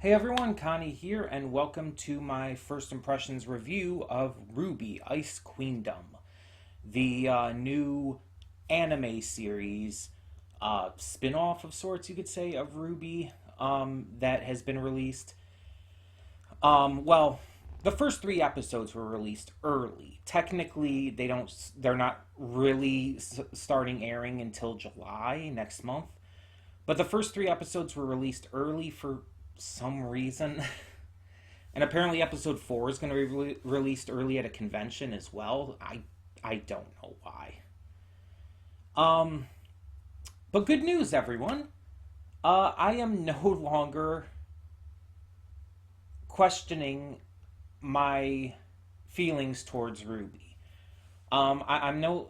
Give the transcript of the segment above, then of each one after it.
Hey everyone, Connie here, and welcome to my first impressions review of RWBY, Ice Queendom, the new anime series, spin-off of sorts, you could say, of RWBY, that has been released. Well, the first three episodes were released early. Technically, they're not really starting airing until July next month. But the first three episodes were released early for some reason. And apparently episode 4 is going to be released early at a convention as well. I don't know why. Um but good news, everyone. I am no longer questioning my feelings towards Ruby. I'm no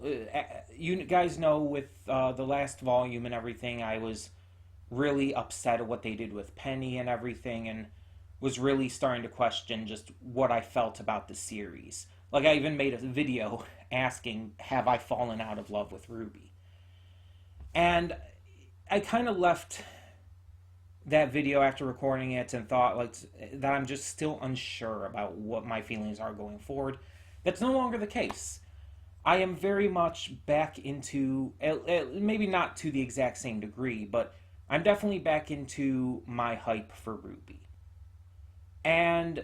You guys know with the last volume and everything, I was really upset at what they did with Penny and everything, and was really starting to question just what I felt about the series. Like, I even made a video asking, have I fallen out of love with Ruby? And I kind of left that video after recording it and thought like that I'm just still unsure about what my feelings are going forward. That's no longer the case. I am very much back into, maybe not to the exact same degree, but I'm definitely back into my hype for Ruby. And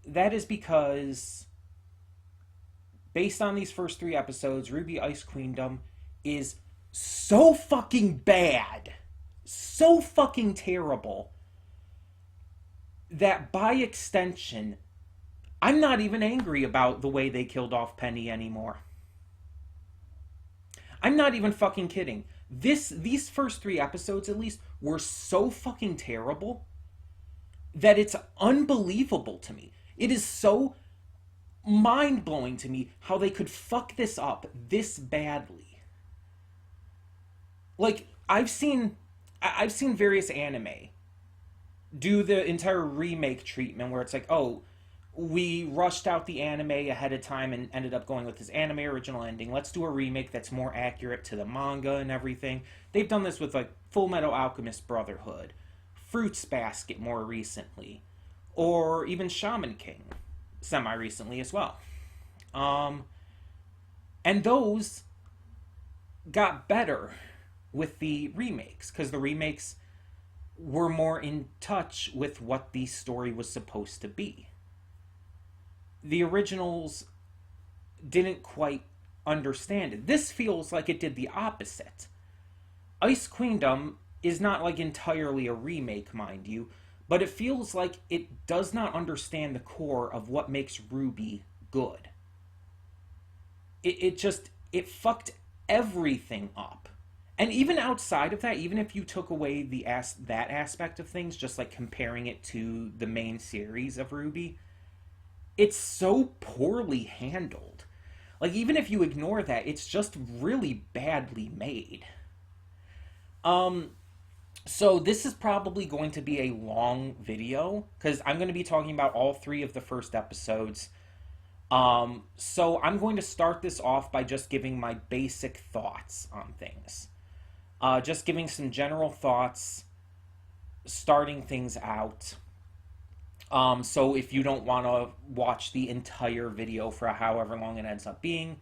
that is because, based on these first three episodes, RWBY Ice Queendom is so fucking bad, so fucking terrible, that by extension, I'm not even angry about the way they killed off Penny anymore. I'm not even fucking kidding. These first three episodes, at least, were so fucking terrible that it's unbelievable to me. It is so mind-blowing to me how they could fuck this up this badly. Like, I've seen various anime do the entire remake treatment where it's like, oh, we rushed out the anime ahead of time and ended up going with this anime original ending. Let's do a remake that's more accurate to the manga and everything. They've done this with like Full Metal Alchemist Brotherhood, Fruits Basket more recently, or even Shaman King semi recently as well. Um, and those got better with the remakes because the remakes were more in touch with what the story was supposed to be. The originals didn't quite understand it. This feels like it did the opposite. Ice Queendom is not like entirely a remake, mind you, but it feels like it does not understand the core of what makes RWBY good. It fucked everything up. And even outside of that, even if you took away that aspect of things, just like comparing it to the main series of RWBY, it's so poorly handled. Like, even if you ignore that, it's just really badly made. So this is probably going to be a long video because I'm going to be talking about all three of the first episodes. So I'm going to start this off by just giving my basic thoughts on things. Just giving some general thoughts, starting things out. So if you don't want to watch the entire video for however long it ends up being,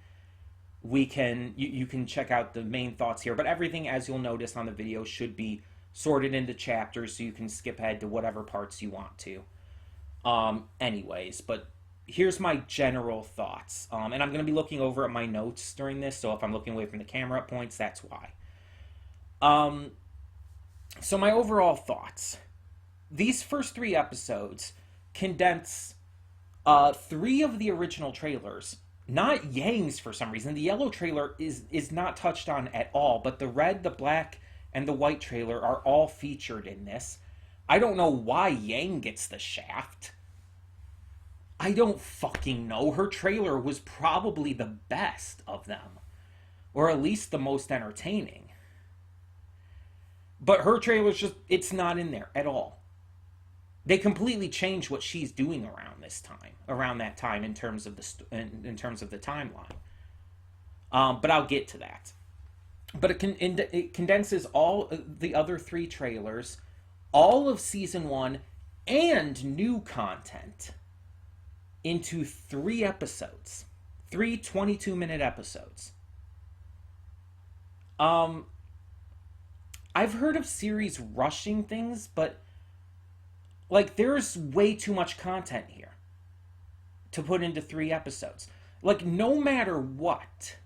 you can check out the main thoughts here. But everything, as you'll notice on the video, should be sorted into chapters, so you can skip ahead to whatever parts you want to. Anyways, but here's my general thoughts. And I'm going to be looking over at my notes during this, so if I'm looking away from the camera at points, that's why. So my overall thoughts. These first three episodes condense three of the original trailers. Not Yang's for some reason. The yellow trailer is not touched on at all, but the red, the black, and the white trailer are all featured in this. I don't know why Yang gets the shaft. I don't fucking know. Her trailer was probably the best of them, or at least the most entertaining. But her trailer's just, it's not in there at all. They completely changed what she's doing around that time in terms of in terms of the timeline. But I'll get to that. But it condenses all the other three trailers, all of season 1, and new content into 3 episodes. 3 22-minute episodes. I've heard of series rushing things, but like there's way too much content here to put into 3 episodes. Like no matter what,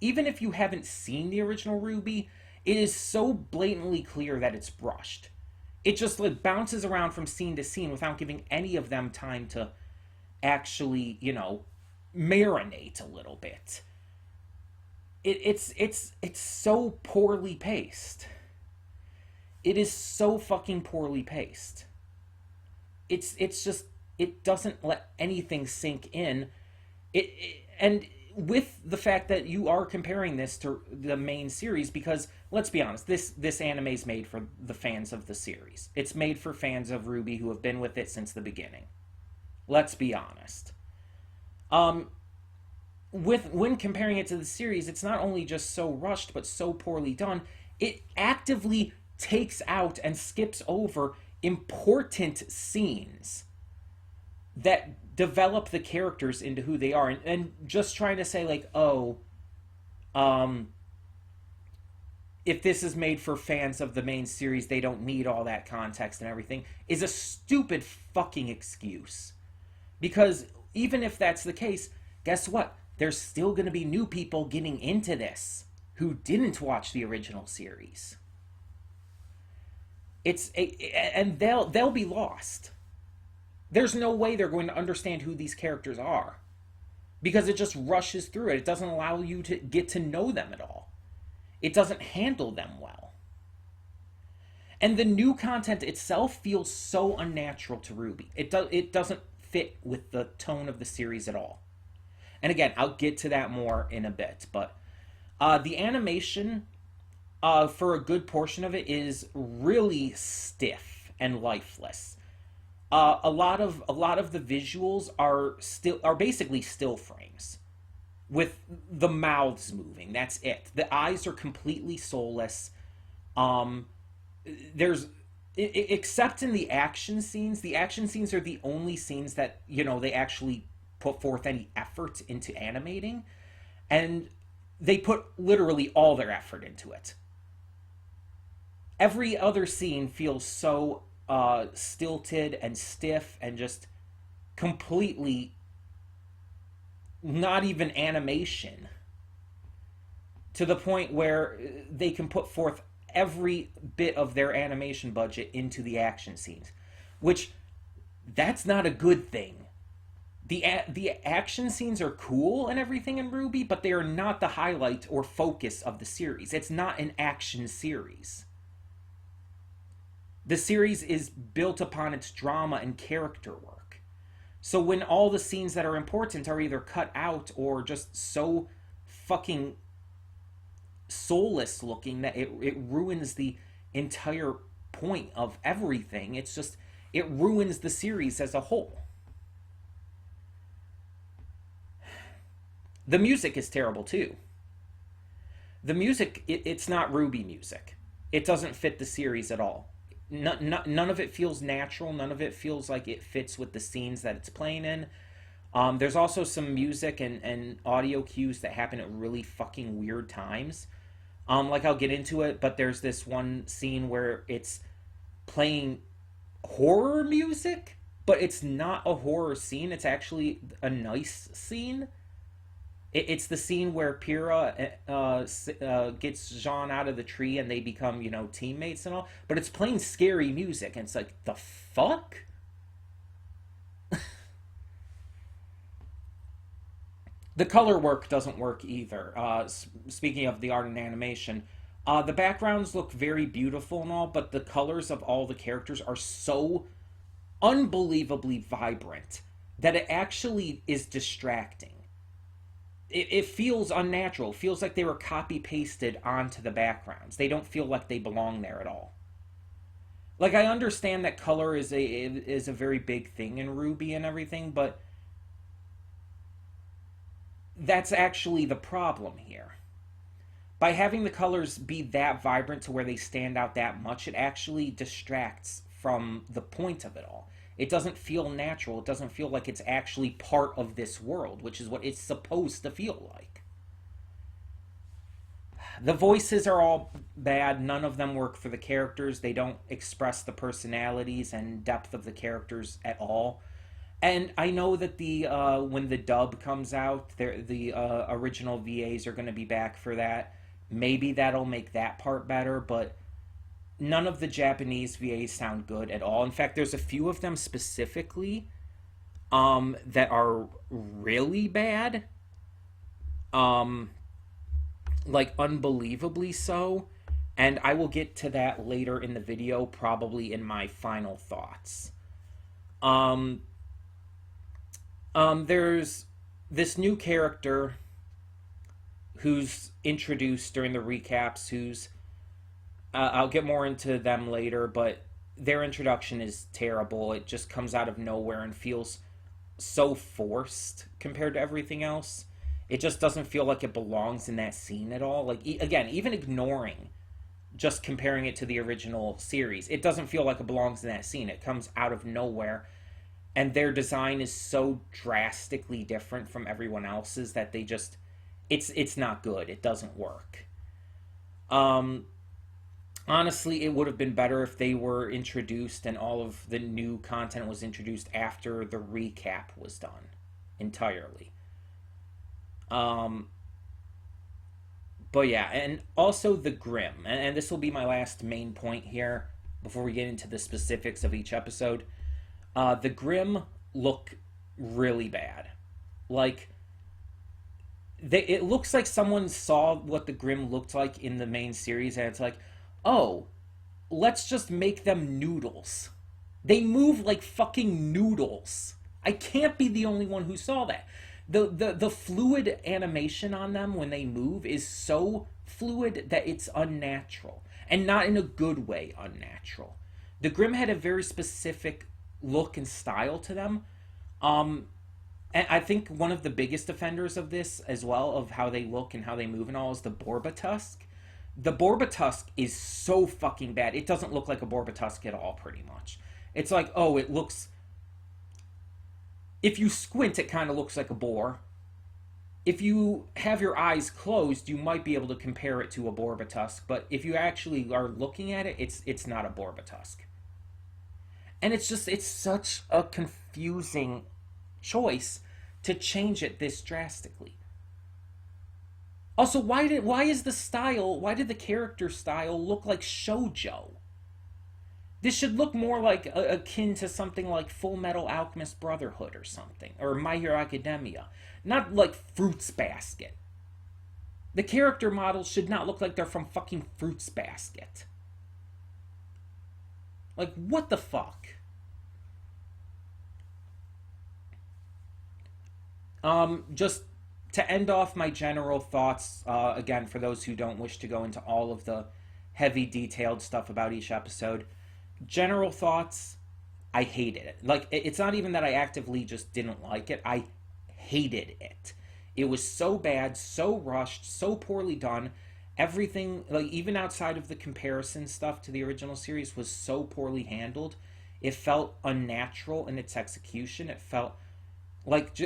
even if you haven't seen the original RWBY, it is so blatantly clear that it's rushed. It just like bounces around from scene to scene without giving any of them time to actually, marinate a little bit. It's so poorly paced. It is so fucking poorly paced. It's just it doesn't let anything sink in. And with the fact that you are comparing this to the main series, because let's be honest, this anime is made for the fans of the series. It's made for fans of RWBY who have been with it since the beginning. Let's be honest. When comparing it to the series, it's not only just so rushed but so poorly done. It actively takes out and skips over important scenes that develop the characters into who they are, and just trying to say like, if this is made for fans of the main series, they don't need all that context and everything, is a stupid fucking excuse. Because even if that's the case, guess what? There's still going to be new people getting into this who didn't watch the original series. And they'll be lost. There's no way they're going to understand who these characters are, because it just rushes through it. It doesn't allow you to get to know them at all. It doesn't handle them well. And the new content itself feels so unnatural to RWBY. It doesn't fit with the tone of the series at all. And again, I'll get to that more in a bit, but the animation for a good portion of it is really stiff and lifeless. A lot of the visuals are basically still frames with the mouths moving. That's it. The eyes are completely soulless. Except in the action scenes. The action scenes are the only scenes that they actually put forth any effort into animating, and they put literally all their effort into it. Every other scene feels so stilted and stiff and just completely not even animation, to the point where they can put forth every bit of their animation budget into the action scenes, which that's not a good thing. The action scenes are cool and everything in RWBY, but they are not the highlight or focus of the series. It's not an action series. The series is built upon its drama and character work. So when all the scenes that are important are either cut out or just so fucking soulless looking that it ruins the entire point of everything, it ruins the series as a whole. The music is terrible too. The music, it's not RWBY music. It doesn't fit the series at all. None of it feels natural. None of it feels like it fits with the scenes that it's playing in. There's also some music and audio cues that happen at really fucking weird times. Like I'll get into it, but there's this one scene where it's playing horror music, but it's not a horror scene. It's actually a nice scene. It's the scene where Pyrrha gets Jean out of the tree and they become, teammates and all. But it's playing scary music, and it's like, the fuck? The color work doesn't work either. Speaking of the art and animation, the backgrounds look very beautiful and all, but the colors of all the characters are so unbelievably vibrant that it actually is distracting. It feels unnatural. It feels like they were copy-pasted onto the backgrounds. They don't feel like they belong there at all. Like, I understand that color is a very big thing in RWBY and everything, but that's actually the problem here. By having the colors be that vibrant to where they stand out that much, it actually distracts from the point of it all. It doesn't feel natural. It doesn't feel like it's actually part of this world, which is what it's supposed to feel like. The voices are all bad. None of them work for the characters. They don't express the personalities and depth of the characters at all. And I know that the when the dub comes out, the original VAs are going to be back for that. Maybe that'll make that part better, but none of the Japanese VAs sound good at all. In fact, there's a few of them specifically that are really bad. Like unbelievably so. And I will get to that later in the video, probably in my final thoughts. There's this new character who's introduced during the recaps, who's I'll get more into them later, but their introduction is terrible. It just comes out of nowhere and feels so forced compared to everything else. It just doesn't feel like it belongs in that scene at all. Like, again, even ignoring just comparing it to the original series, it doesn't feel like it belongs in that scene. It comes out of nowhere, and their design is so drastically different from everyone else's that they just it's not good. It doesn't work. Honestly, it would have been better if they were introduced and all of the new content was introduced after the recap was done entirely. But yeah, and also the Grimm, and this will be my last main point here before we get into the specifics of each episode. The Grimm look really bad. Like, it looks like someone saw what the Grimm looked like in the main series, and it's like, oh, let's just make them noodles. They move like fucking noodles. I can't be the only one who saw that. The fluid animation on them when they move is so fluid that it's unnatural. And not in a good way unnatural. The Grimm had a very specific look and style to them. And I think one of the biggest offenders of this as well, of how they look and how they move and all, is the Borbatusk. The Borbatusk is so fucking bad. It doesn't look like a Borbatusk at all, pretty much. It's like, oh, it looks... If you squint, it kind of looks like a boar. If you have your eyes closed, you might be able to compare it to a Borbatusk, but if you actually are looking at it, it's not a Borbatusk. And it's such a confusing choice to change it this drastically. Also, why did the character style look like shoujo? This should look more like akin to something like Full Metal Alchemist Brotherhood or something, or My Hero Academia, not like Fruits Basket. The character models should not look like they're from fucking Fruits Basket. Like, what the fuck? Just to end off my general thoughts, again, for those who don't wish to go into all of the heavy detailed stuff about each episode, general thoughts, I hated it. Like, it's not even that I actively just didn't like it, I hated it. It was so bad, so rushed, so poorly done. Everything, like, even outside of the comparison stuff to the original series, was so poorly handled. It felt unnatural in its execution. It felt like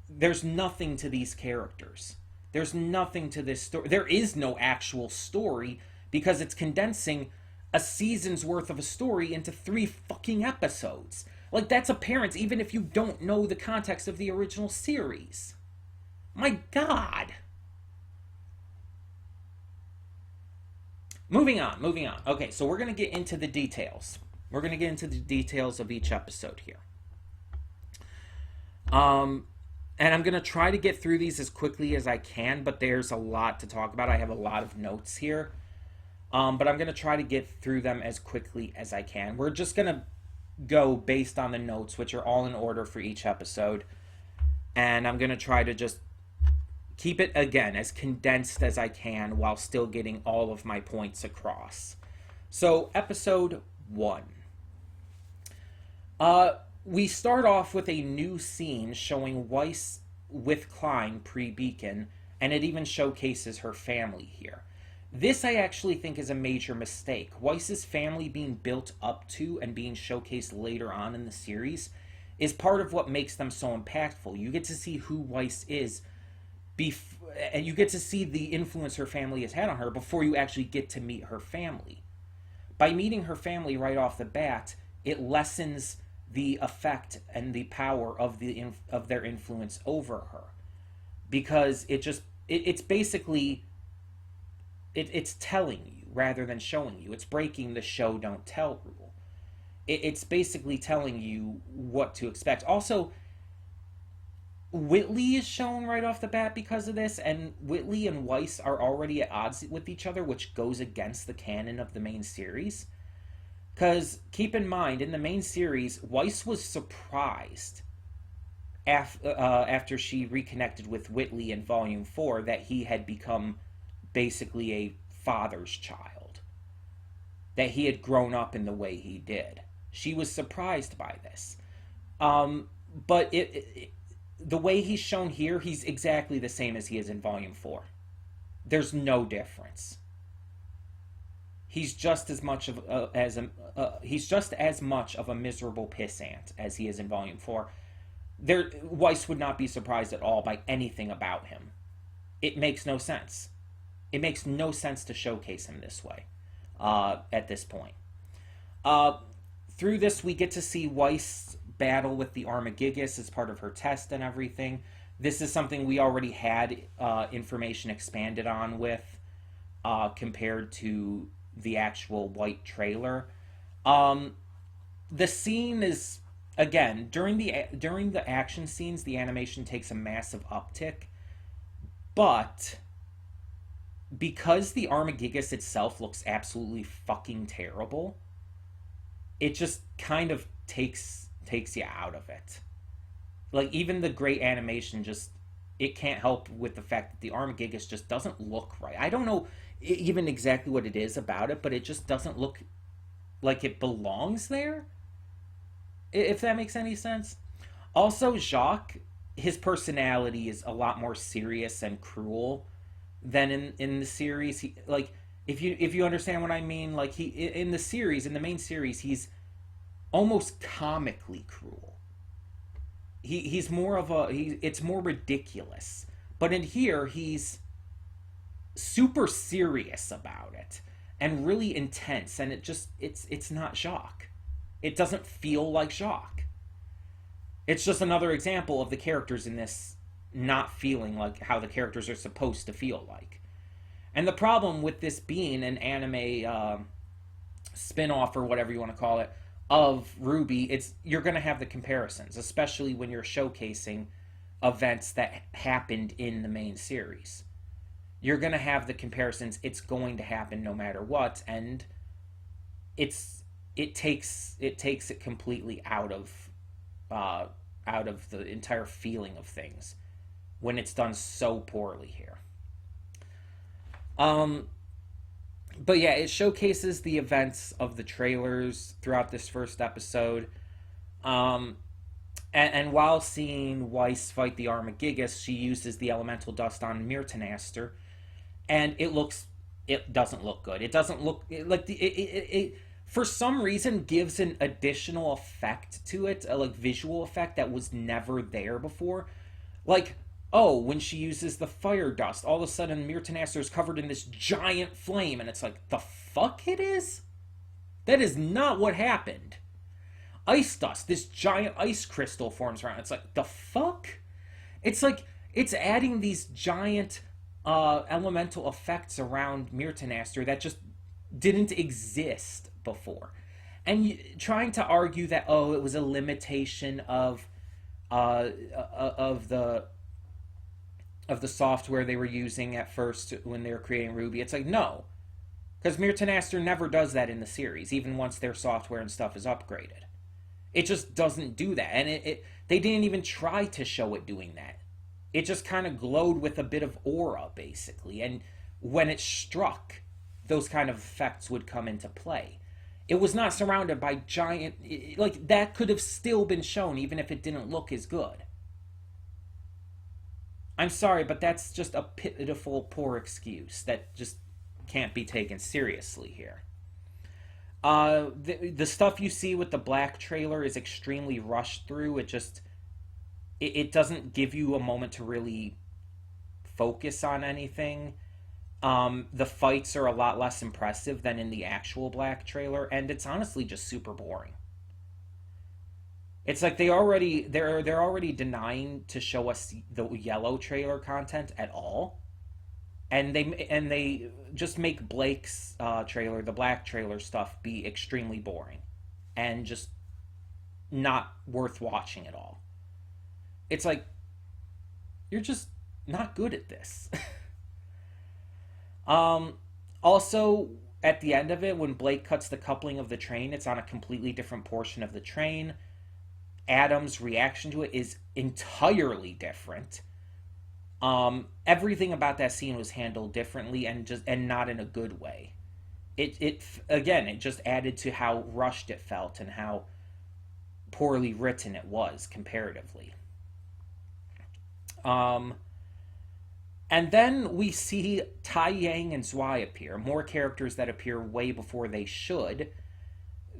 there's nothing to these characters. There's nothing to this story. There is no actual story because it's condensing a season's worth of a story into 3 fucking episodes. Like, that's apparent even if you don't know the context of the original series. My God. Moving on. Okay, so we're going to get into the details. We're going to get into the details of each episode here. And I'm going to try to get through these as quickly as I can, but there's a lot to talk about. I have a lot of notes here. But I'm going to try to get through them as quickly as I can. We're just going to go based on the notes, which are all in order for each episode. And I'm going to try to just keep it, again, as condensed as I can while still getting all of my points across. So, episode 1. We start off with a new scene showing Weiss with Klein pre-Beacon, and it even showcases her family here. This I actually think is a major mistake. Weiss's family being built up to and being showcased later on in the series is part of what makes them so impactful. You get to see who Weiss is, and you get to see the influence her family has had on her before you actually get to meet her family. By meeting her family right off the bat, it lessens the effect and the power of their influence over her, because it's basically it's telling you rather than showing you. It's breaking the show don't tell rule. It's basically telling you what to expect. Also, Whitley is shown right off the bat because of this, and Whitley and Weiss are already at odds with each other, which goes against the canon of the main series. Because keep in mind, in the main series, Weiss was surprised after she reconnected with Whitley in Volume 4 that he had become basically a father's child, that he had grown up in the way he did. She was surprised by this. But the way he's shown here, he's exactly the same as he is in Volume 4. There's no difference. He's just as much of he's just as much of a miserable pissant as he is in Volume 4. Weiss would not be surprised at all by anything about him. It makes no sense. It makes no sense to showcase him this way at this point. Through this, we get to see Weiss battle with the Armagigas as part of her test and everything. This is something we already had information expanded on with compared to the actual white trailer. The scene is, again, during the action scenes, the animation takes a massive uptick, but because the Armagigas itself looks absolutely fucking terrible, it just kind of takes you out of it. Like, even the great animation it can't help with the fact that the Armagigas just doesn't look right. I don't know even exactly what it is about it, but it just doesn't look like it belongs there, if that makes any sense. Also, Jacques, his personality is a lot more serious and cruel than in the series. If you understand what I mean, like, in the main series, he's almost comically cruel. He's more of it's more ridiculous. But in here, he's super serious about it and really intense, and it's not Jacques. It doesn't feel like Jacques. It's just another example of the characters in this not feeling like how the characters are supposed to feel like. And the problem with this being an anime spin-off, or whatever you want to call it, of RWBY, you're going to have the comparisons, especially when you're showcasing events that happened in the main series. You're going to have the comparisons. It's going to happen no matter what, and it takes it completely out of the entire feeling of things when it's done so poorly here. But yeah, it showcases the events of the trailers throughout this first episode. And while seeing Weiss fight the Armagigas, she uses the elemental dust on Myrtanaster, and it doesn't look good. It doesn't look like it for some reason gives an additional effect to it, a visual effect that was never there before. Like, oh, when she uses the fire dust, all of a sudden Myrtanaster is covered in this giant flame, and it's like, the fuck it is? That is not what happened. Ice dust, this giant ice crystal forms around. It's like, the fuck? It's like, it's adding these giant elemental effects around Myrtanaster that just didn't exist before. And trying to argue that, oh, it was a limitation of the software they were using at first when they were creating RWBY. It's like, no. Because Myrtanaster never does that in the series, even once their software and stuff is upgraded. It just doesn't do that. And they didn't even try to show it doing that. It just kind of glowed with a bit of aura, basically. And when it struck, those kind of effects would come into play. It was not surrounded by giant... Like, that could have still been shown, even if it didn't look as good. I'm sorry, but that's just a pitiful, poor excuse that just can't be taken seriously here. The stuff you see with the black trailer is extremely rushed through. It doesn't give you a moment to really focus on anything. The fights are a lot less impressive than in the actual black trailer, and it's honestly just super boring. It's like they're already denying to show us the yellow trailer content at all, and they just make Blake's trailer, the black trailer stuff, be extremely boring, and just not worth watching at all. It's like you're just not good at this. Also, at the end of it, when Blake cuts the coupling of the train, it's on a completely different portion of the train. Adam's reaction to it is entirely different. Everything about that scene was handled differently and not in a good way. It again, it just added to how rushed it felt and how poorly written it was comparatively. And then we see Tai Yang and Zwei appear, more characters that appear way before they should,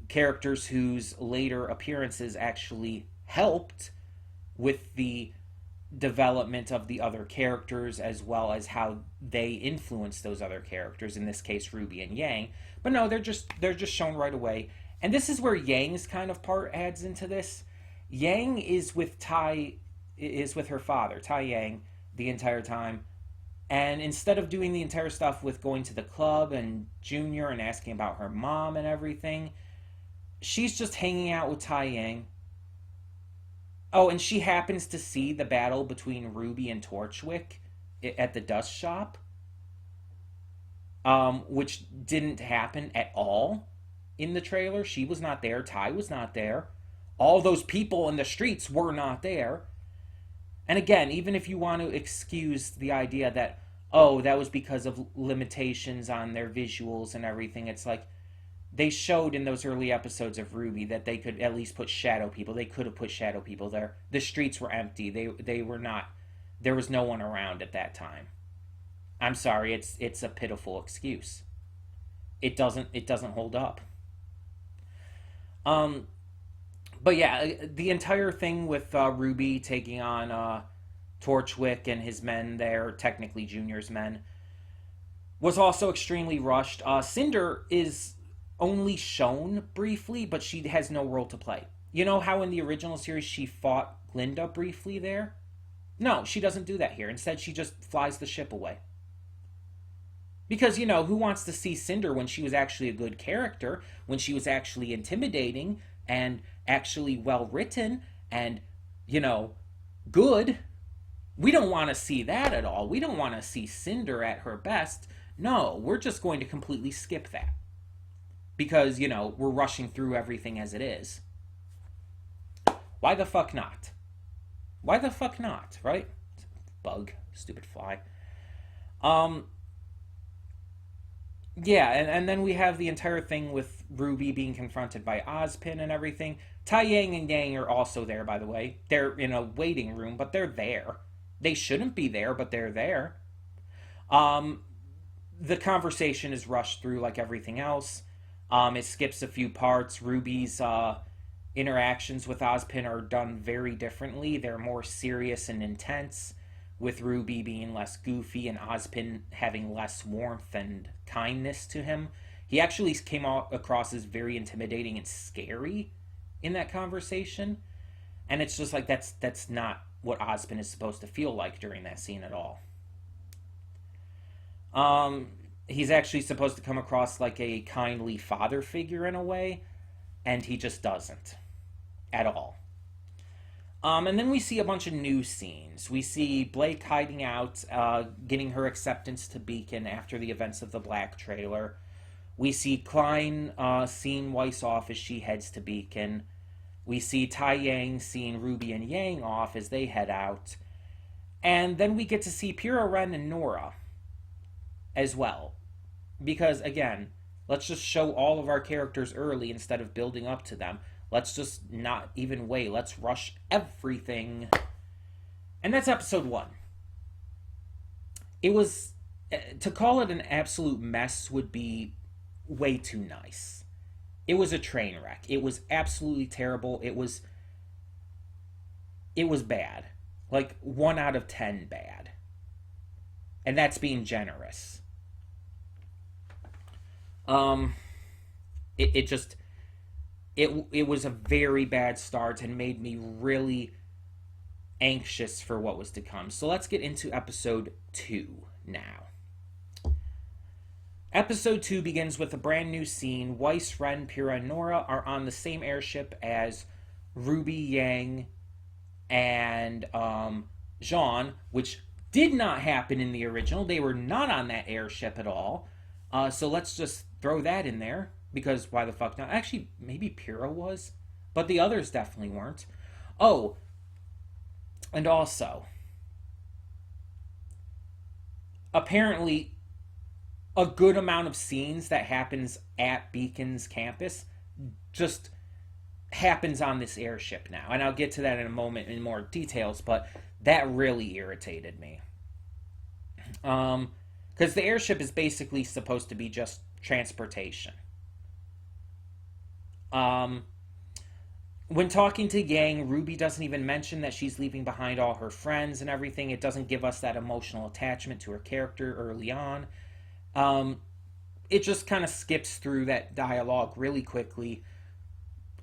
characters whose later appearances actually helped with the development of the other characters as well as how they influence those other characters, in this case RWBY and Yang. But no, they're just shown right away. And this is where Yang's kind of part adds into this. Yang is with her father, Tai Yang, the entire time. And instead of doing the entire stuff with going to the club and Junior and asking about her mom and everything, she's just hanging out with Tai Yang. Oh, and she happens to see the battle between RWBY and Torchwick at the dust shop, which didn't happen at all in the trailer. She was not there. Tai was not there. All those people in the streets were not there. And again, even if you want to excuse the idea that, oh, that was because of limitations on their visuals and everything, it's like they showed in those early episodes of RWBY that they could at least put shadow people. They could have put shadow people there. The streets were empty. They were not. There was no one around at that time. I'm sorry. It's a pitiful excuse. It doesn't hold up. But yeah, the entire thing with RWBY taking on Torchwick and his men there, technically Junior's men, was also extremely rushed. Cinder is only shown briefly, but she has no role to play. You know how in the original series she fought Glinda briefly there? No, she doesn't do that here. Instead, she just flies the ship away. Because, who wants to see Cinder when she was actually a good character, when she was actually intimidating and actually well written and, good? We don't want to see that at all. We don't want to see Cinder at her best. No, we're just going to completely skip that. Because, we're rushing through everything as it is. Why the fuck not? Why the fuck not, right? Bug. Stupid fly. Yeah, and then we have the entire thing with RWBY being confronted by Ozpin and everything. Tai Yang and Yang are also there, by the way. They're in a waiting room, but they're there. They shouldn't be there, but they're there. The conversation is rushed through like everything else. It skips a few parts. RWBY's interactions with Ozpin are done very differently. They're more serious and intense, with RWBY being less goofy and Ozpin having less warmth and kindness to him. He actually came across as very intimidating and scary in that conversation. And it's just like that's not what Ozpin is supposed to feel like during that scene at all. He's actually supposed to come across like a kindly father figure in a way, and he just doesn't at all. And then we see a bunch of new scenes. We see Blake hiding out, getting her acceptance to Beacon after the events of the Black trailer. We see Klein seeing Weiss off as she heads to Beacon. We see Tai Yang seeing RWBY and Yang off as they head out. And then we get to see Pyrrha Ren and Nora as well. Because, again, let's just show all of our characters early instead of building up to them. Let's just not even wait. Let's rush everything. And that's episode 1. It was To call it an absolute mess would be way too nice. It was a train wreck. It was absolutely terrible. It was bad. Like 1 out of 10 bad. And that's being generous. Um it just it was a very bad start and made me really anxious for what was to come. So let's get into episode 2 now. Episode 2 begins with a brand new scene. Weiss, Ren, Pyrrha, and Nora are on the same airship as RWBY, Yang, and Jean, which did not happen in the original. They were not on that airship at all. So let's just throw that in there, because why the fuck not? Actually, maybe Pyrrha was, but the others definitely weren't. Oh, and also, apparently, a good amount of scenes that happens at Beacon's campus just happens on this airship now. And I'll get to that in a moment in more details, but that really irritated me. Because the airship is basically supposed to be just transportation. Um, when talking to Yang, RWBY doesn't even mention that she's leaving behind all her friends and everything. It doesn't give us that emotional attachment to her character early on. Um, it just kind of skips through that dialogue really quickly.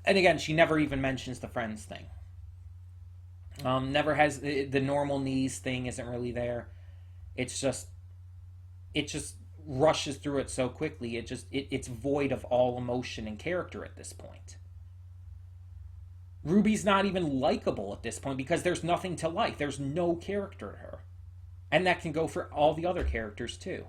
And again, she never even mentions the friends thing. Never has the normal knees thing isn't really there. It's just it just rushes through it so quickly. It's void of all emotion and character at this point. Ruby's not even likable at this point because there's nothing to like. There's no character to her. And that can go for all the other characters too.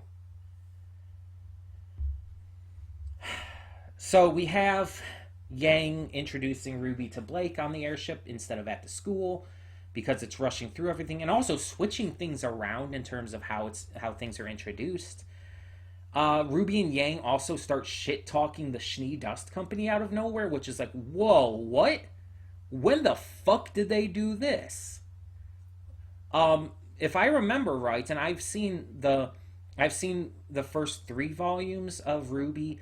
So we have Yang introducing RWBY to Blake on the airship instead of at the school because it's rushing through everything and also switching things around in terms of how things are introduced. RWBY and Yang also start shit talking the Schnee Dust Company out of nowhere, which is like, whoa, what? When the fuck did they do this? If I remember right, and I've seen the first 3 volumes of RWBY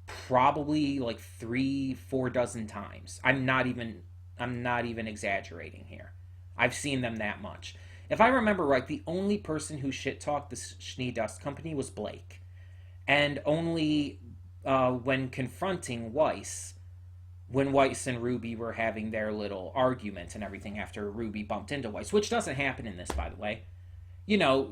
probably like 3-4 dozen times. I'm not even exaggerating here. I've seen them that much. If I remember right, the only person who shit talked the Schnee Dust Company was Blake, and only when confronting Weiss, when Weiss and RWBY were having their little argument and everything after RWBY bumped into Weiss, which doesn't happen in this, by the way.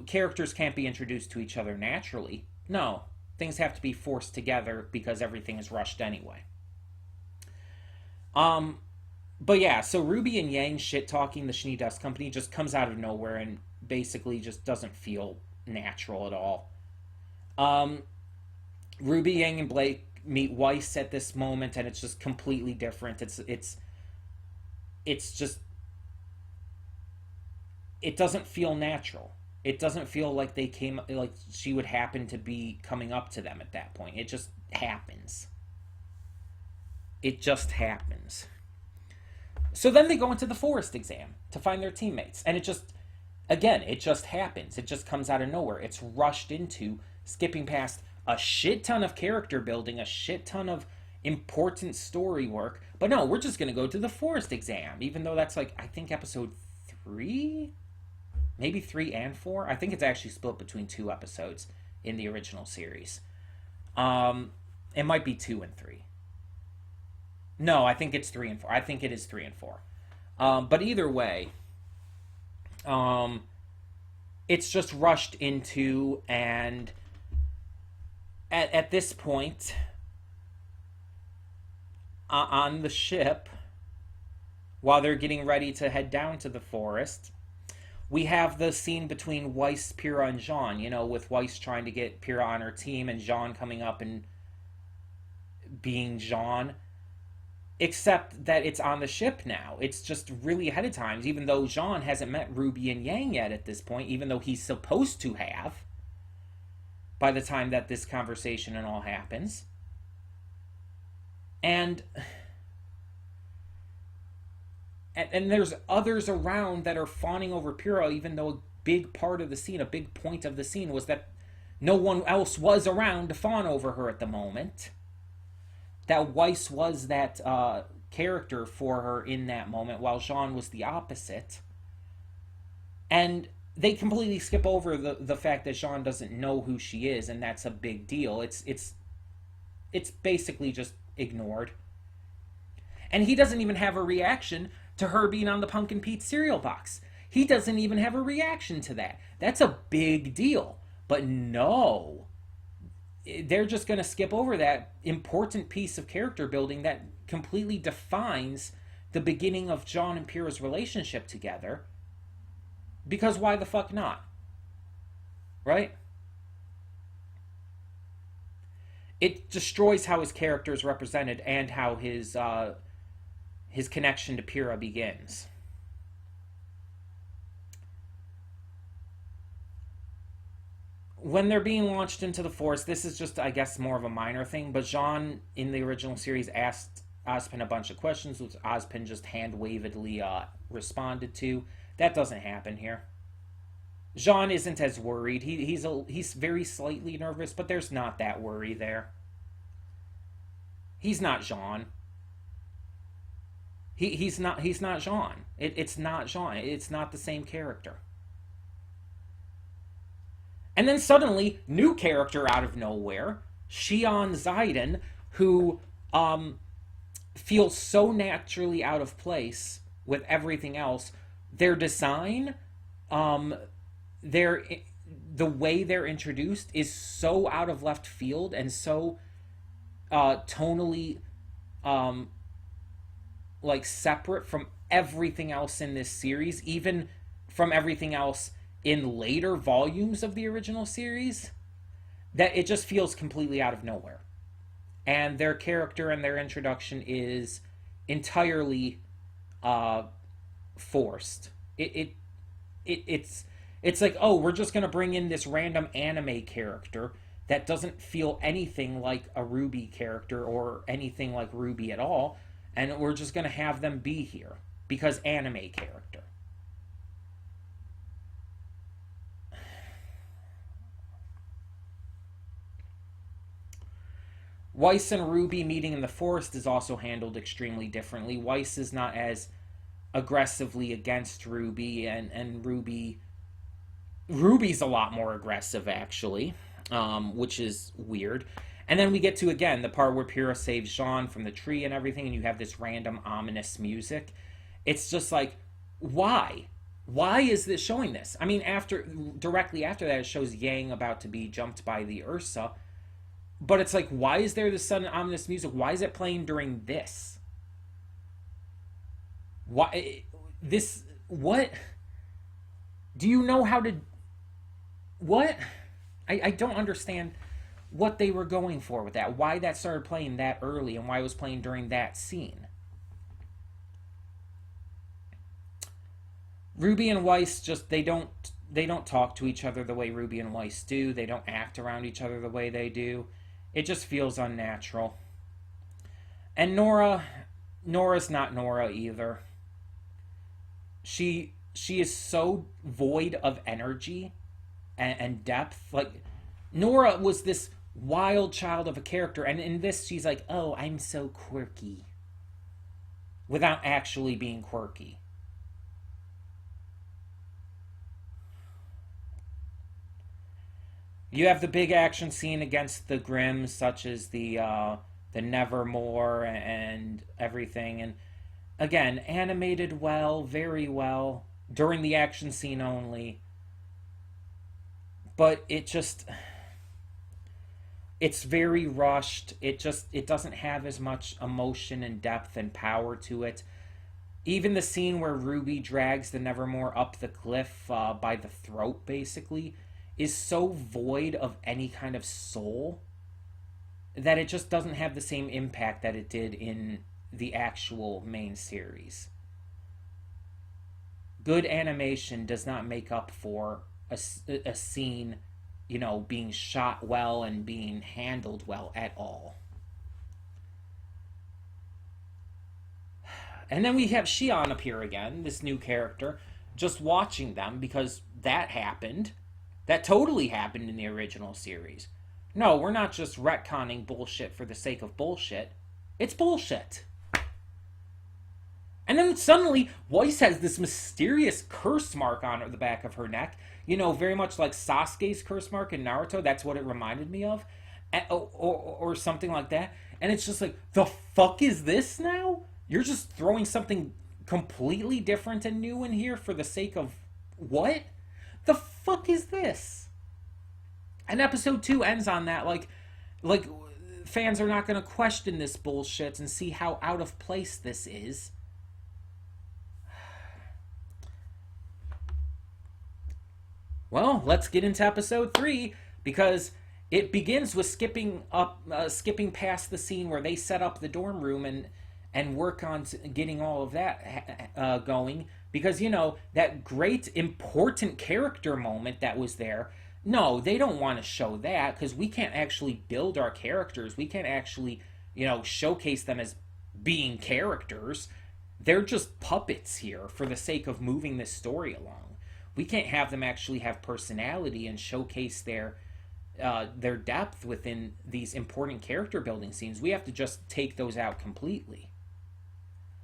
Characters can't be introduced to each other naturally. No, things have to be forced together because everything is rushed anyway. But yeah, so RWBY and Yang shit talking the Schnee Dust Company just comes out of nowhere and basically just doesn't feel natural at all. RWBY, Yang, and Blake meet Weiss at this moment, and it's just completely different. It's just, it doesn't feel natural. It doesn't feel like she would happen to be coming up to them at that point. It just happens. It just happens. So then they go into the forest exam to find their teammates. And it just happens. It just comes out of nowhere. It's rushed into, skipping past a shit ton of character building, a shit ton of important story work. But no, we're just going to go to the forest exam, even though that's I think episode 3? Maybe 3 and 4? I think it's actually split between 2 episodes in the original series. It might be 2 and 3. No, I think it's 3 and 4. I think it is 3 and 4. But either way, it's just rushed into, and at this point, on the ship, while they're getting ready to head down to the forest, we have the scene between Weiss, Pyrrha, and Jean, with Weiss trying to get Pyrrha on her team and Jean coming up and being Jean. Except that it's on the ship now. It's just really ahead of time, even though Jean hasn't met RWBY and Yang yet at this point, even though he's supposed to have by the time that this conversation and all happens. And there's others around that are fawning over Pyrrha, even though a big part of the scene, a big point of the scene was that No one else was around to fawn over her at the moment. That Weiss was that character for her in that moment, while Jean was the opposite. And they completely skip over the fact that Jean doesn't know who she is, and that's a big deal. It's basically just ignored. And he doesn't even have a reaction to her being on the Pumpkin Pete cereal box. He doesn't even have a reaction to that. That's a big deal. But no, they're just going to skip over that important piece of character building that completely defines the beginning of John and Pyrrha's relationship together. Because why the fuck not? Right? It destroys how his character is represented and how his connection to Pyrrha begins. When they're being launched into the forest, this is just, I guess, more of a minor thing, but Jean, in the original series, asked Ozpin a bunch of questions, which Ozpin just hand-wavedly responded to. That doesn't happen here. Jean isn't as worried. He's very slightly nervous, but there's not that worry there. He's not Jean. He's not Jean. It's not Jean. It's not the same character. And then suddenly, new character out of nowhere, Shion Zidane, who feels so naturally out of place with everything else. Their design, their the way they're introduced is so out of left field and so tonally like separate from everything else in this series, even from everything else in later volumes of the original series, that it just feels completely out of nowhere. And their character and their introduction is entirely forced. It's like, oh, we're just gonna bring in this random anime character that doesn't feel anything like a RWBY character or anything like RWBY at all, and we're just gonna have them be here because anime character. Weiss and RWBY meeting in the forest is also handled extremely differently. Weiss is not as aggressively against RWBY, and RWBY's a lot more aggressive, actually, which is weird. And then we get to, again, the part where Pyrrha saves Jean from the tree and everything, and you have this random ominous music. It's just like, why? Why is this showing this? I mean, directly after that, it shows Yang about to be jumped by the Ursa. But it's like, why is there this sudden ominous music? Why is it playing during this? Why this? What? Do you know how to? What? I don't understand what they were going for with that. Why that started playing that early and why it was playing during that scene. RWBY and Weiss just they don't talk to each other the way RWBY and Weiss do. They don't act around each other the way they do. It just feels unnatural. And Nora's not Nora either. She is so void of energy and depth. Like, Nora was this wild child of a character, and in this she's like, oh, I'm so quirky, without actually being quirky. You have the big action scene against the Grimms, such as the Nevermore and everything, and again, animated well, very well, during the action scene only. But it's very rushed. It doesn't have as much emotion and depth and power to it. Even the scene where RWBY drags the Nevermore up the cliff by the throat, basically, is so void of any kind of soul that it just doesn't have the same impact that it did in the actual main series. Good animation does not make up for a scene, being shot well and being handled well at all. And then we have Shion appear again, this new character, just watching them because that happened. That totally happened in the original series. No, we're not just retconning bullshit for the sake of bullshit. It's bullshit. And then suddenly, Weiss has this mysterious curse mark on the back of her neck. You know, very much like Sasuke's curse mark in Naruto. That's what it reminded me of. Or something like that. And it's just like, the fuck is this now? You're just throwing something completely different and new in here for the sake of what? The fuck is this? And episode 2 ends on that. Like fans are not going to question this bullshit and see how out of place this is. Well, let's get into episode 3 because it begins with skipping past the scene where they set up the dorm room and work on getting all of that going. Because, you know, that great important character moment that was there, no, they don't want to show that because we can't actually build our characters. We can't actually, you know, showcase them as being characters. They're just puppets here for the sake of moving this story along. We can't have them actually have personality and showcase their depth within these important character building scenes. We have to just take those out completely.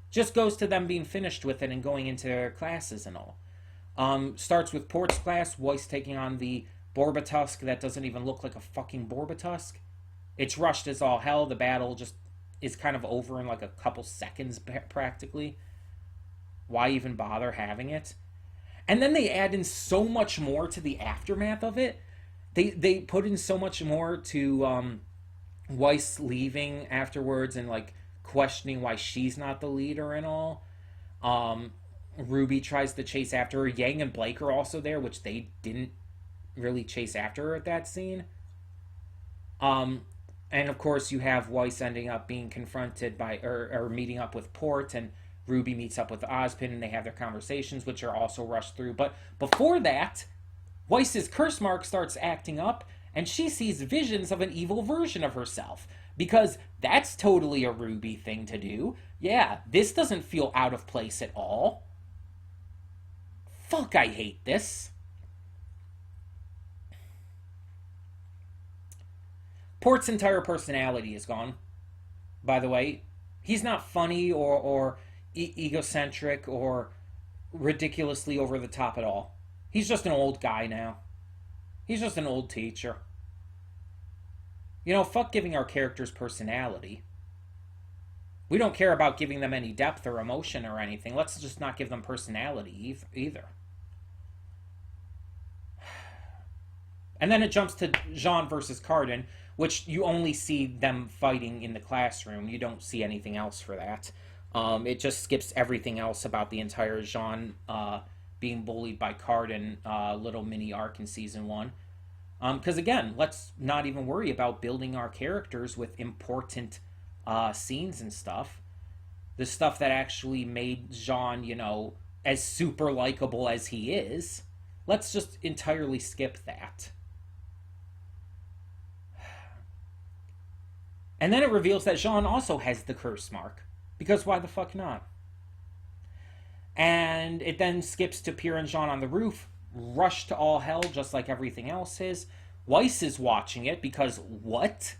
Just goes to them being finished with it and going into their classes and all. Starts with Port's class, Weiss taking on the Borbatusk that doesn't even look like a fucking Borbatusk. It's rushed as all hell. The battle just is kind of over in like a couple seconds practically. Why even bother having it? And then they add in so much more to the aftermath of it. They put in so much more to Weiss leaving afterwards and like questioning why she's not the leader and all. RWBY tries to chase after her. Yang and Blake are also there, which they didn't really chase after her at that scene. And of course you have Weiss ending up being confronted by or meeting up with Port, and RWBY meets up with Ozpin and they have their conversations, which are also rushed through. But before that, Weiss's curse mark starts acting up and she sees visions of an evil version of herself. Because that's totally a RWBY thing to do. Yeah, this doesn't feel out of place at all. Fuck, I hate this. Port's entire personality is gone, by the way. He's not funny or egocentric or ridiculously over the top at all. He's just an old guy now. He's just an old teacher. You know, fuck giving our characters personality. We don't care about giving them any depth or emotion or anything. Let's just not give them personality either. And then it jumps to Jean versus Cardin, which you only see them fighting in the classroom. You don't see anything else for that. It just skips everything else about the entire Jean being bullied by Cardin little mini arc in season 1. Because again, let's not even worry about building our characters with important scenes and stuff. The stuff that actually made Jean, you know, as super likable as he is. Let's just entirely skip that. And then it reveals that Jean also has the curse mark. Because why the fuck not? And it then skips to Pierre and Jean on the roof. Rush to all hell just like everything else is. Weiss is watching it because what?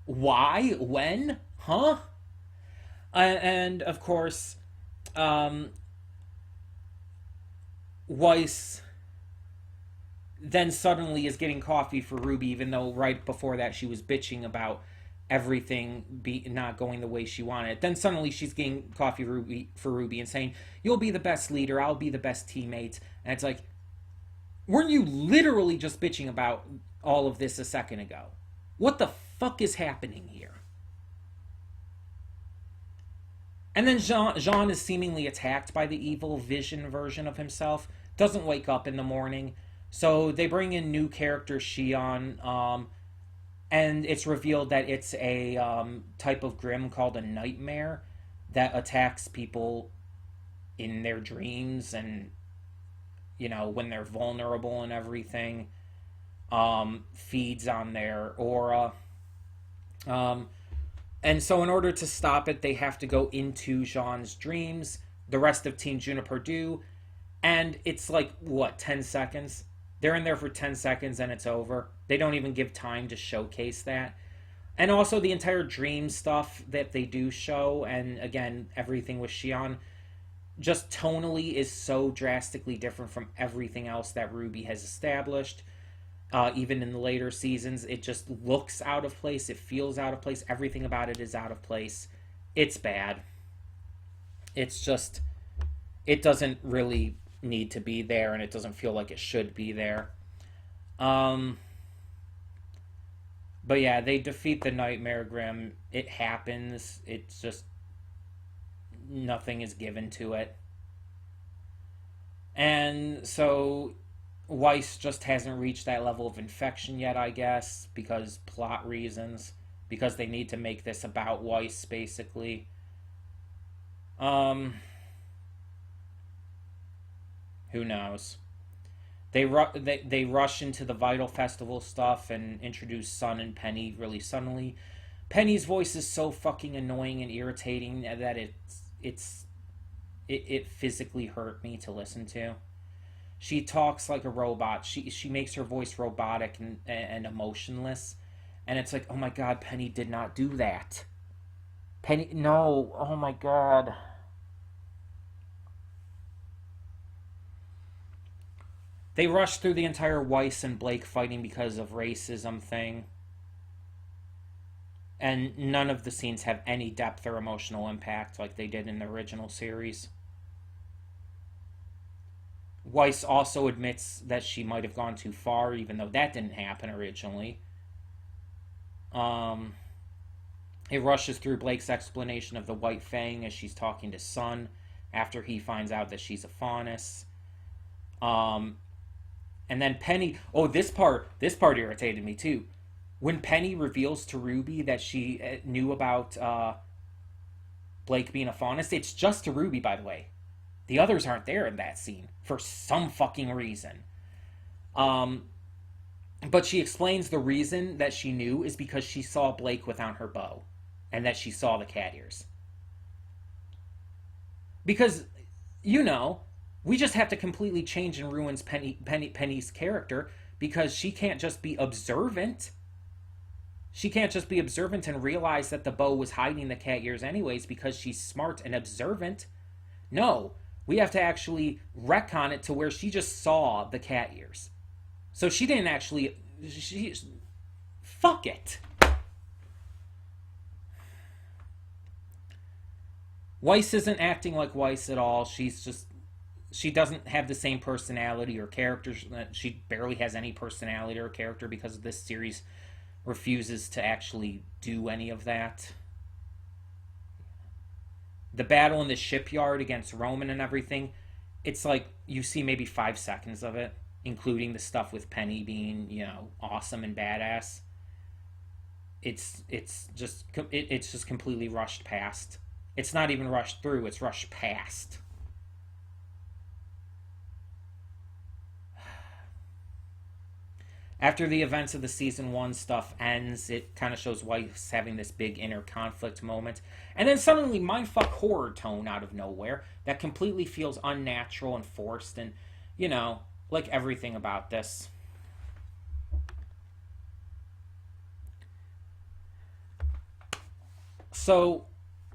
Why? When? Huh? And of course, Weiss then suddenly is getting coffee for RWBY, even though right before that she was bitching about everything not going the way she wanted. Then suddenly she's getting coffee for RWBY and saying, "You'll be the best leader, I'll be the best teammate." And it's like, weren't you literally just bitching about all of this a second ago? What the fuck is happening here? And then Jean is seemingly attacked by the evil vision version of himself. Doesn't wake up in the morning. So they bring in new character Xion, and it's revealed that it's a type of Grimm called a nightmare that attacks people in their dreams and, you know, when they're vulnerable and everything. Feeds on their aura. And so in order to stop it, they have to go into Jean's dreams. The rest of Team Juniper do. And it's like, what, 10 seconds? They're in there for 10 seconds and it's over. They don't even give time to showcase that. And also the entire dream stuff that they do show, and again, everything with Shion, just tonally is so drastically different from everything else that RWBY has established. Even in the later seasons, it just looks out of place. It feels out of place. Everything about it is out of place. It's bad. It's just, it doesn't really need to be there, and it doesn't feel like it should be there. But yeah, they defeat the Nightmare Grim. It happens. It's just, nothing is given to it. And so Weiss just hasn't reached that level of infection yet, I guess, because plot reasons. Because they need to make this about Weiss, basically. Who knows? They rush into the Vital Festival stuff and introduce Sun and Penny really suddenly. Penny's voice is so fucking annoying and irritating that it physically hurt me to listen to. She talks like a robot. She makes her voice robotic and emotionless, and it's like, oh my god, Penny did not do that. Penny, no, oh my god. They rush through the entire Weiss and Blake fighting because of racism thing. And none of the scenes have any depth or emotional impact like they did in the original series. Weiss also admits that she might have gone too far, even though that didn't happen originally. It rushes through Blake's explanation of the White Fang as she's talking to Sun after he finds out that she's a faunus. And then Penny... Oh, this part irritated me too. When Penny reveals to RWBY that she knew about Blake being a faunus, it's just to RWBY, by the way. The others aren't there in that scene for some fucking reason. But she explains the reason that she knew is because she saw Blake without her bow, and that she saw the cat ears. Because, you know, we just have to completely change and ruin Penny's character, because she can't just be observant. She can't just be observant and realize that the bow was hiding the cat ears anyways because she's smart and observant. No, we have to actually retcon it to where she just saw the cat ears. So she didn't actually... Fuck it. Weiss isn't acting like Weiss at all. She doesn't have the same personality or character. She barely has any personality or character because this series refuses to actually do any of that. The battle in the shipyard against Roman and everything, it's like you see maybe 5 seconds of it, including the stuff with Penny being, you know, awesome and badass. It's just completely rushed past. It's not even rushed through, it's rushed past. After the events of the season 1 stuff ends, it kind of shows Weiss having this big inner conflict moment. And then suddenly mindfuck horror tone out of nowhere that completely feels unnatural and forced, and, you know, like everything about this. So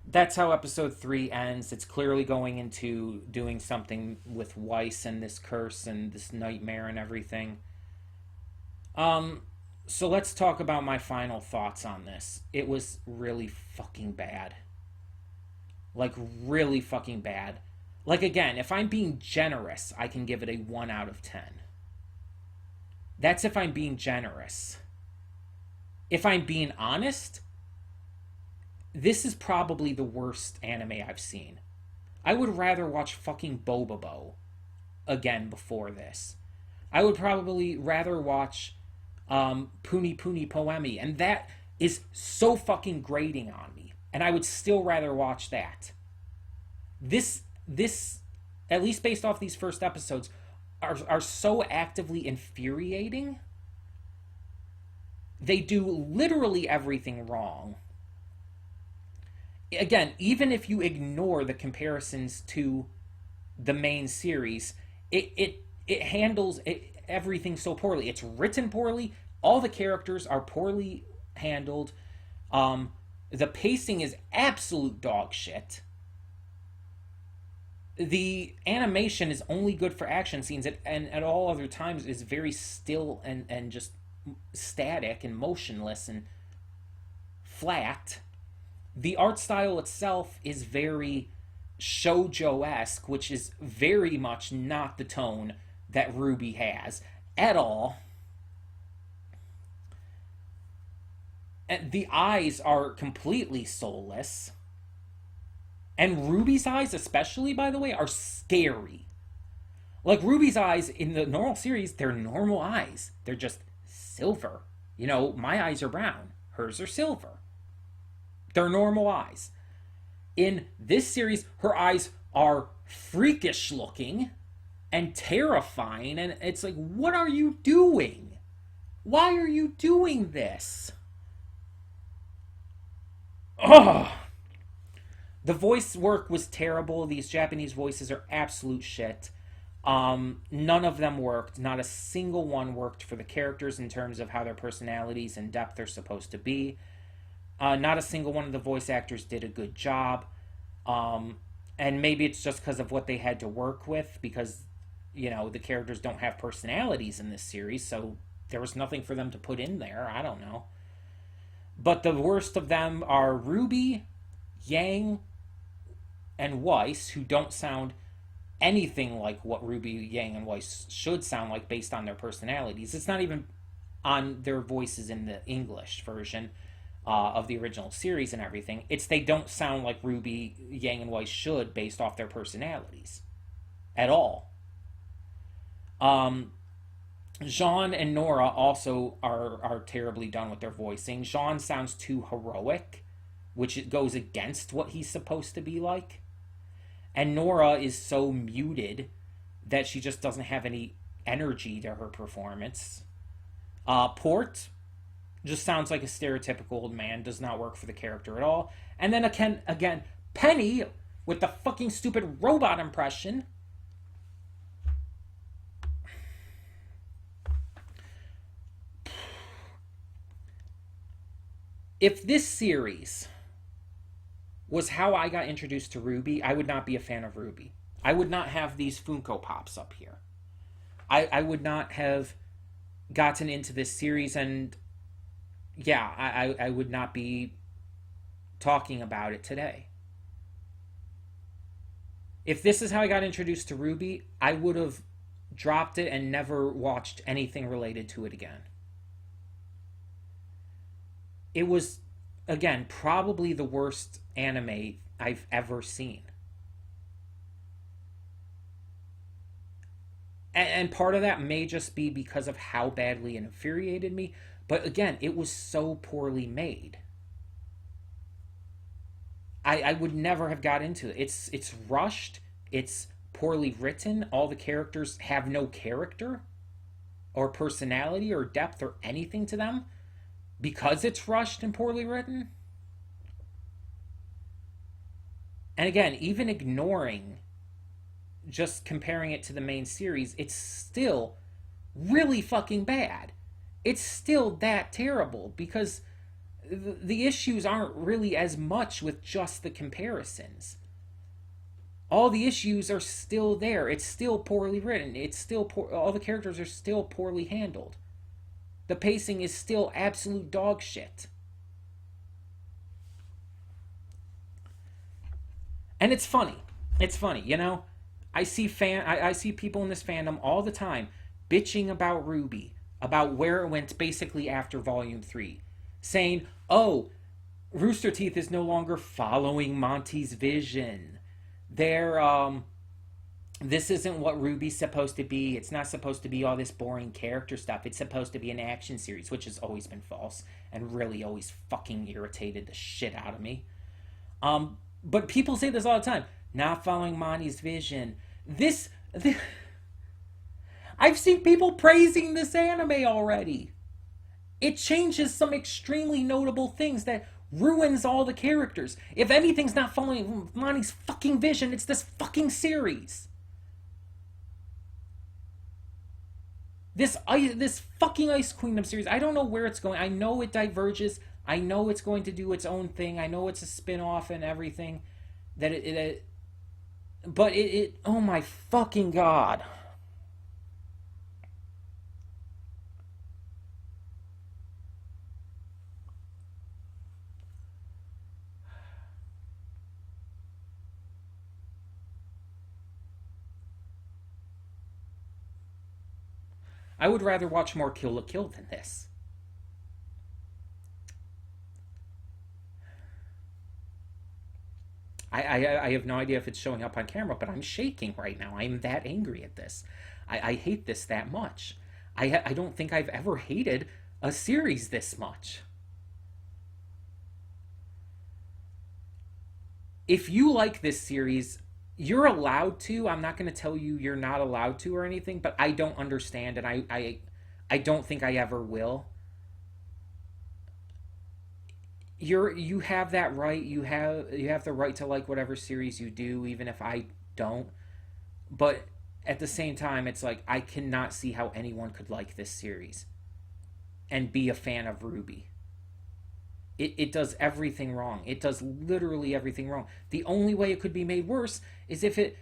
that's how episode 3 ends. It's clearly going into doing something with Weiss and this curse and this nightmare and everything. So let's talk about my final thoughts on this. It was really fucking bad. Like, really fucking bad. Like, again, if I'm being generous, I can give it a 1 out of 10. That's if I'm being generous. If I'm being honest, this is probably the worst anime I've seen. I would rather watch fucking Bobobo again before this. I would probably rather watch Puni Puni Poemi, and that is so fucking grating on me, and I would still rather watch that. This at least based off these first episodes are so actively infuriating. They do literally everything wrong. Again, even if you ignore the comparisons to the main series, it handles it. everything so poorly. It's written poorly. All the characters are poorly handled. The pacing is absolute dog shit. The animation is only good for action scenes, and at all other times is very still and just static and motionless and flat. The art style itself is very shoujo-esque, which is very much not the tone that RWBY has at all. And the eyes are completely soulless. And RWBY's eyes, especially, by the way, are scary. Like, RWBY's eyes in the normal series, they're normal eyes. They're just silver. You know, my eyes are brown. Hers are silver. They're normal eyes. In this series, her eyes are freakish looking and terrifying. And it's like, what are you doing? Why are you doing this? Ugh. The voice work was terrible. These Japanese voices are absolute shit. None of them worked. Not a single one worked for the characters in terms of how their personalities and depth are supposed to be. Not a single one of the voice actors did a good job. And maybe it's just because of what they had to work with, because, you know, the characters don't have personalities in this series, so there was nothing for them to put in there. I don't know. But the worst of them are RWBY, Yang, and Weiss, who don't sound anything like what RWBY, Yang, and Weiss should sound like based on their personalities. It's not even on their voices in the English version of the original series and everything. It's they don't sound like RWBY, Yang, and Weiss should based off their personalities at all. Jean and Nora also are terribly done with their voicing. Jean sounds too heroic, which it goes against what he's supposed to be like. And Nora is so muted that she just doesn't have any energy to her performance. Port just sounds like a stereotypical old man, does not work for the character at all. And then again, Penny with the fucking stupid robot impression. If this series was how I got introduced to RWBY, I would not be a fan of RWBY. I would not have these Funko Pops up here. I would not have gotten into this series, and yeah, I would not be talking about it today. If this is how I got introduced to RWBY, I would have dropped it and never watched anything related to it again. It was, again, probably the worst anime I've ever seen. And part of that may just be because of how badly it infuriated me. But again, it was so poorly made. I would never have got into it. It's rushed. It's poorly written. All the characters have no character or personality or depth or anything to them because it's rushed and poorly written. And again, even ignoring, just comparing it to the main series, it's still really fucking bad. It's still that terrible because the issues aren't really as much with just the comparisons. All the issues are still there. It's still poorly written. It's still all the characters are still poorly handled. The pacing is still absolute dog shit. And it's funny. It's funny, you know? I see people in this fandom all the time bitching about RWBY, about where it went basically after Volume 3. Saying, oh, Rooster Teeth is no longer following Monty's vision. This isn't what RWBY's supposed to be. It's not supposed to be all this boring character stuff. It's supposed to be an action series, which has always been false and really always fucking irritated the shit out of me. But people say this all the time. Not following Monty's vision. I've seen people praising this anime already. It changes some extremely notable things that ruins all the characters. If anything's not following Monty's fucking vision, it's this fucking series. This fucking Ice Queendom series, I don't know where it's going. I know it diverges. I know it's going to do its own thing. I know it's a spin-off and everything. But oh my fucking god. I would rather watch more Kill la Kill than this. I have no idea if it's showing up on camera, but I'm shaking right now. I'm that angry at this. I hate this that much. I don't think I've ever hated a series this much. If you like this series, you're allowed to. I'm not going to tell you you're not allowed to or anything, but I don't understand, and I don't think I ever will. You have that right. You have the right to like whatever series you do, even if I don't. But at the same time, it's like I cannot see how anyone could like this series and be a fan of RWBY. It does everything wrong. It does literally everything wrong. The only way it could be made worse is if it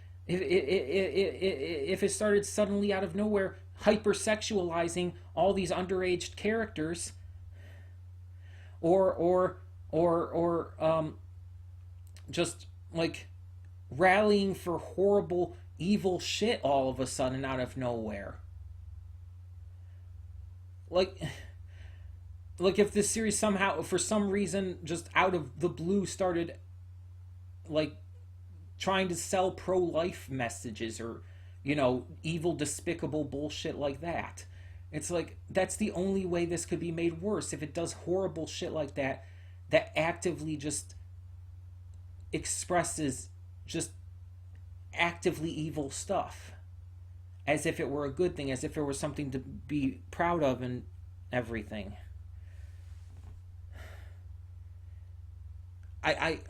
started suddenly out of nowhere hypersexualizing all these underage characters, or just like rallying for horrible evil shit all of a sudden out of nowhere. Like like if this series somehow for some reason just out of the blue started like trying to sell pro-life messages or evil despicable bullshit like that. It's like that's the only way this could be made worse, if it does horrible shit like that that actively just expresses just actively evil stuff as if it were a good thing, as if it were something to be proud of and everything. I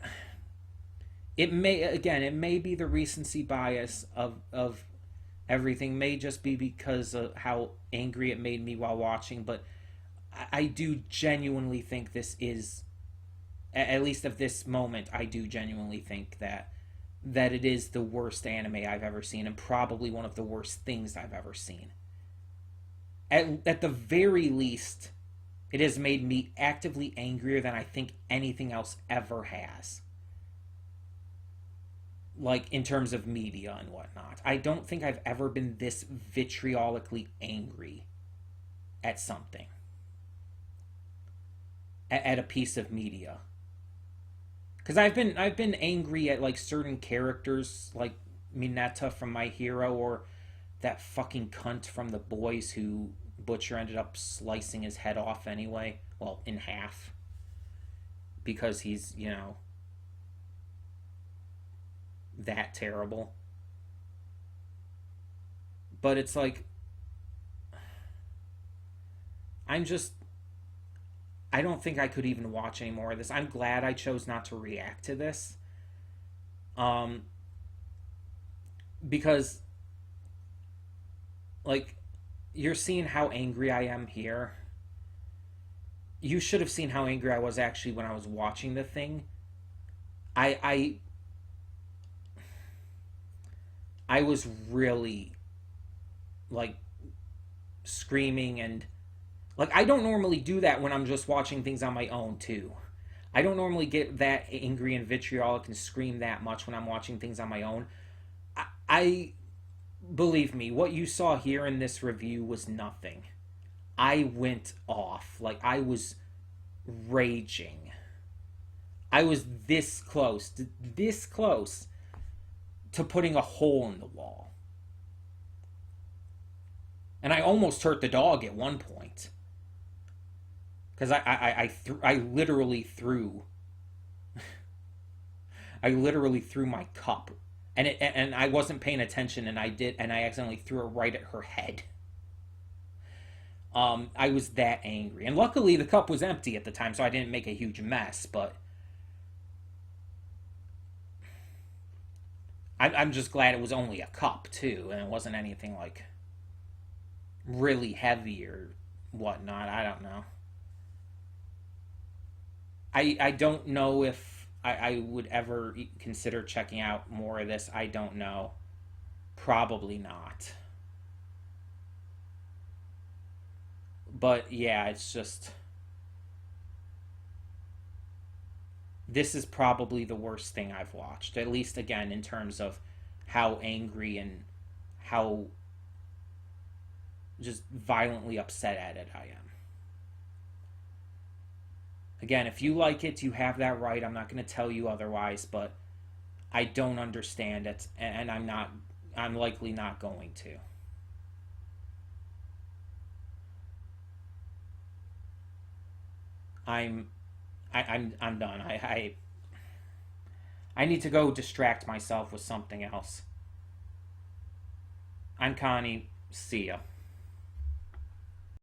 it may be the recency bias of everything, may just be because of how angry it made me while watching, but I do genuinely think this is, at least of this moment, I do genuinely think that it is the worst anime I've ever seen, and probably one of the worst things I've ever seen. At the very least, it has made me actively angrier than I think anything else ever has. Like, in terms of media and whatnot. I don't think I've ever been this vitriolically angry at something. At a piece of media. Because I've been angry at, like, certain characters, like Mineta from My Hero, or that fucking cunt from The Boys who Butcher ended up slicing his head off anyway. Well, in half. Because he's, that terrible. But it's like, I don't think I could even watch any more of this. I'm glad I chose not to react to this. Um, because, like, you're seeing how angry I am here. You should have seen how angry I was actually when I was watching the thing. I I was really, like, screaming, and like I don't normally do that when I'm just watching things on my own too. I don't normally get that angry and vitriolic and scream that much when I'm watching things on my own. I believe me, what you saw here in this review was nothing. I went off. Like, I was raging. I was this close to putting a hole in the wall. And I almost hurt the dog at one point. Because I literally threw I literally threw my cup, and I wasn't paying attention, and I accidentally threw it right at her head. I was that angry, and luckily the cup was empty at the time, so I didn't make a huge mess. But I'm just glad it was only a cup too, and it wasn't anything like really heavy or whatnot. I don't know. I don't know if I would ever consider checking out more of this. I don't know. Probably not. But yeah, it's just this is probably the worst thing I've watched. At least again in terms of how angry and how just violently upset at it I am. Again, if you like it, you have that right. I'm not going to tell you otherwise, but I don't understand it, and I'm not. I'm likely not going to. I'm. I'm done. I need to go distract myself with something else. I'm Connie. See ya.